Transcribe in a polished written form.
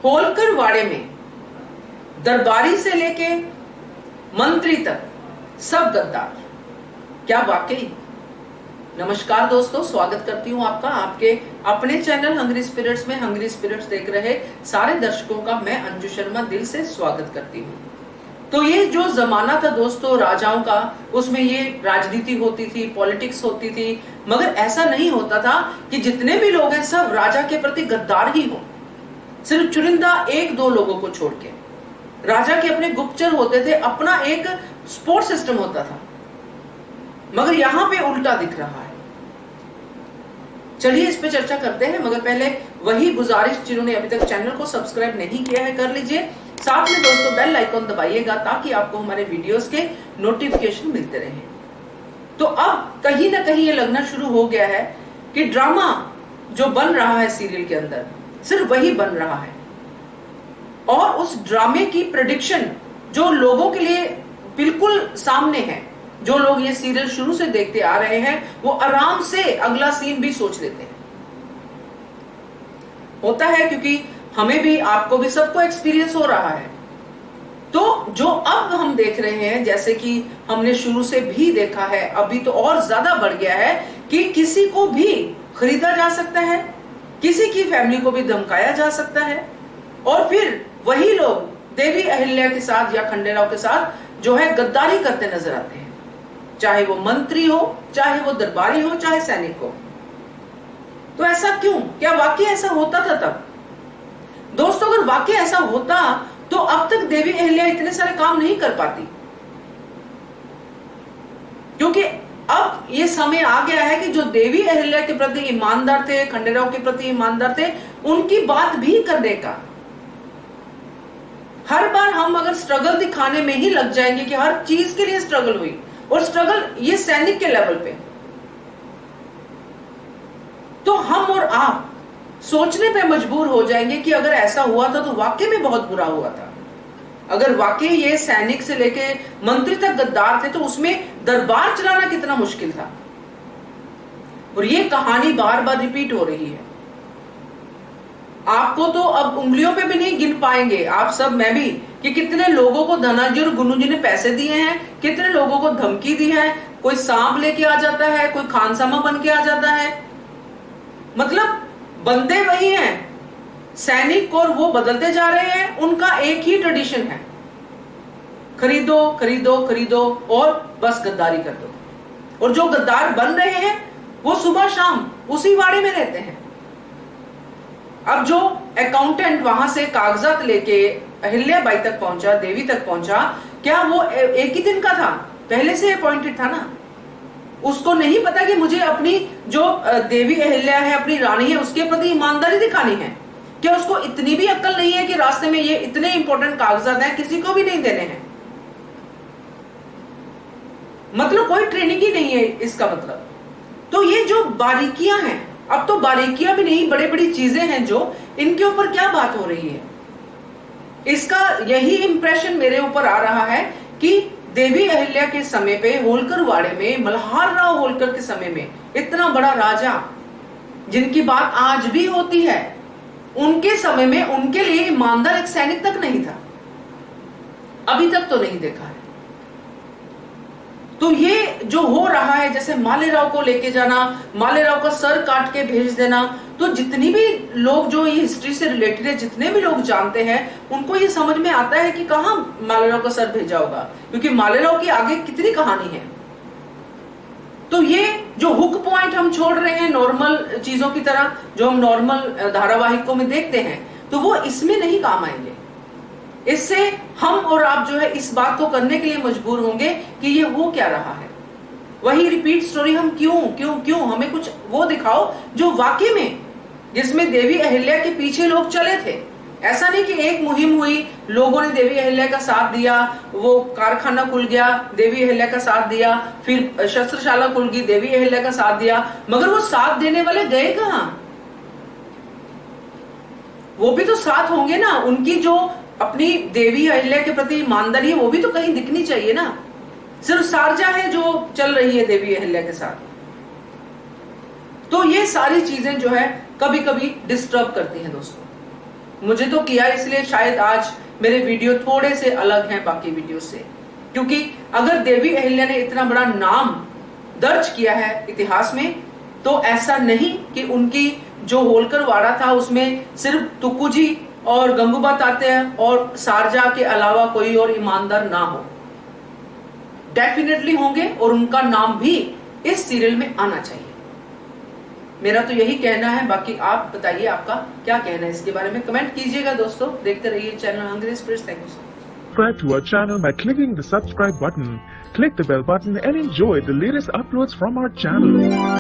होलकर वाड़े में दरबारी से लेके मंत्री तक सब गद्दार। क्या वाकई? नमस्कार दोस्तों, स्वागत करती हूं आपका आपके अपने चैनल हंग्री स्पिरिट्स में। हंग्री स्पिरिट्स देख रहे सारे दर्शकों का मैं अंजू शर्मा दिल से स्वागत करती हूं। तो ये जो जमाना था दोस्तों राजाओं का, उसमें ये राजनीति होती थी, पॉलिटिक्स होती थी, मगर ऐसा नहीं होता था कि जितने भी लोग हैं सब राजा के प्रति गद्दार ही हो। सिर्फ चुनिंदा एक दो लोगों को छोड़ के राजा के अपने गुप्तचर होते थे, अपना एक सपोर्ट सिस्टम होता था। मगर यहां पे उल्टा दिख रहा है। चलिए इस पे चर्चा करते हैं, मगर पहले वही गुजारिश, जिन्होंने अभी तक चैनल को सब्सक्राइब नहीं किया है कर लीजिए, साथ में दोस्तों बेल आइकन दबाइएगा ताकि आपको हमारे वीडियोस के नोटिफिकेशन मिलते रहें। तो अब कहीं ना कहीं ये लगना शुरू हो गया है कि ड्रामा जो बन रहा है सीरियल के अंदर सिर्फ वही बन रहा है, और उस ड्रामे की प्रेडिक्शन जो लोगों के लिए बिल्कुल सामने है। जो लोग ये सीरियल शुरू से देखते आ रहे हैं वो आराम से अगला सीन भी सोच लेते हैं। होता है क्योंकि हमें भी, आपको भी, सबको एक्सपीरियंस हो रहा है। तो जो अब हम देख रहे हैं, जैसे कि हमने शुरू से भी देखा है, अभी तो और ज्यादा बढ़ गया है कि किसी को भी खरीदा जा सकता है, किसी की फैमिली को भी धमकाया जा सकता है, और फिर वही लोग देवी अहिल्या के साथ या खंडेराव के साथ जो है गद्दारी करते नजर आते हैं। चाहे वो मंत्री हो, चाहे वो दरबारी हो, चाहे सैनिक हो। तो ऐसा क्यों? क्या वाकई ऐसा होता था तब? दोस्तों अगर वाकई ऐसा होता तो अब तक देवी अहिल्या इतने सारे काम नहीं कर पाती, क्योंकि अब ये समय आ गया है कि जो देवी अहिल्या के प्रति ईमानदार थे, खंडेराव के प्रति ईमानदार थे, उनकी बात भी करने का। हर बार हम अगर स्ट्रगल दिखाने में ही लग जाएंगे कि हर चीज के लिए स्ट्रगल हुई, और स्ट्रगल ये सैनिक के लेवल पे, तो हम और आप सोचने पे मजबूर हो जाएंगे कि अगर ऐसा हुआ था तो वाकई में बहुत बुरा हुआ था। अगर वाकई ये सैनिक से लेके मंत्री तक गद्दार थे तो उसमें दरबार चलाना कितना मुश्किल था। और ये कहानी बार बार रिपीट हो रही है। आपको तो अब उंगलियों पे भी नहीं गिन पाएंगे, आप सब, मैं भी, कि कितने लोगों को धनाजी और गुन्नू जी ने पैसे दिए हैं, कितने लोगों को धमकी दी है। कोई सांप लेके आ जाता है, कोई खानसामा बन के आ जाता है। मतलब बंदे वही हैं, सैनिक और वो बदलते जा रहे हैं। उनका एक ही ट्रेडिशन है, खरीदो खरीदो खरीदो और बस गद्दारी कर दो। और जो गद्दार बन रहे हैं वो सुबह शाम उसी वाड़े में रहते हैं। अब जो अकाउंटेंट वहां से कागजात लेके अहिल्या बाई तक पहुंचा, देवी तक पहुंचा, क्या वो एक ही दिन का था? पहले से अपॉइंटेड था ना। उसको नहीं पता कि मुझे अपनी जो देवी अहिल्या है, अपनी रानी है, उसके प्रति ईमानदारी दिखानी है? क्या उसको इतनी भी अक्ल नहीं है कि रास्ते में ये इतने इंपॉर्टेंट कागजात हैं, किसी को भी नहीं देने हैं? मतलब कोई ट्रेनिंग ही नहीं है इसका मतलब। तो ये जो बारीकियां हैं, अब तो बारीकियां भी नहीं, बड़ी बड़ी चीजें हैं जो, इनके ऊपर क्या बात हो रही है? इसका यही इंप्रेशन मेरे ऊपर आ रहा है कि देवी अहिल्या के समय पे होलकर वाड़े में, मल्हार राव होलकर के समय में, इतना बड़ा राजा जिनकी बात आज भी होती है, उनके समय में उनके लिए ईमानदार एक सैनिक तक नहीं था। अभी तक तो नहीं देखा है। तो ये जो हो रहा है, जैसे मालेराव को लेके जाना, मालेराव का सर काट के भेज देना, तो जितनी भी लोग जो ये हिस्ट्री से रिलेटेड है, जितने भी लोग जानते हैं, उनको ये समझ में आता है कि कहां मालेराव का सर भेजा होगा, क्योंकि मालेराव की आगे कितनी कहानी है। तो ये जो हुक पॉइंट हम छोड़ रहे हैं नॉर्मल चीजों की तरह, जो हम नॉर्मल धारावाहिकों में देखते हैं, तो वो इसमें नहीं काम आएंगे। इससे हम और आप जो है इस बात को करने के लिए मजबूर होंगे कि ये हो क्या रहा है। वही रिपीट स्टोरी हम क्यों क्यों क्यों? हमें कुछ वो दिखाओ जो वाकई में, जिसमें देवी अहिल्या के पीछे लोग चले थे। ऐसा नहीं कि एक मुहिम हुई, लोगों ने देवी अहिल्या का साथ दिया, वो कारखाना खुल गया, देवी अहिल्या का साथ दिया, फिर शस्त्रशाला खुल गई, देवी अहिल्या का साथ दिया, मगर वो साथ देने वाले गए कहां? वो भी तो साथ होंगे ना। उनकी जो अपनी देवी अहिल्या के प्रति ईमानदारी है वो भी तो कहीं दिखनी चाहिए ना। सिर्फ सारजा है जो चल रही है देवी अहिल्या के साथ। तो ये सारी चीजें जो है कभी कभी डिस्टर्ब करती हैं दोस्तों। मुझे तो किया इसलिए शायद आज मेरे वीडियो थोड़े से अलग हैं बाकी वीडियो से, क्योंकि अगर देवी अहिल्या ने इतना बड़ा नाम दर्ज किया है इतिहास में, तो ऐसा नहीं कि उनकी जो होलकर वाड़ा था उसमें सिर्फ तुक्कू जी और गंगूबात आते हैं और शारजा के अलावा कोई और ईमानदार ना हो। डेफिनेटली होंगे और उनका नाम भी इस सीरियल में आना चाहिए। मेरा तो यही कहना है, बाकी आप बताइए आपका क्या कहना है इसके बारे में, कमेंट कीजिएगा दोस्तों। देखते रहिए channel hungry express. Thank you so much. Subscribe to our channel by clicking the subscribe button. Click the bell button and enjoy the latest uploads from our channel.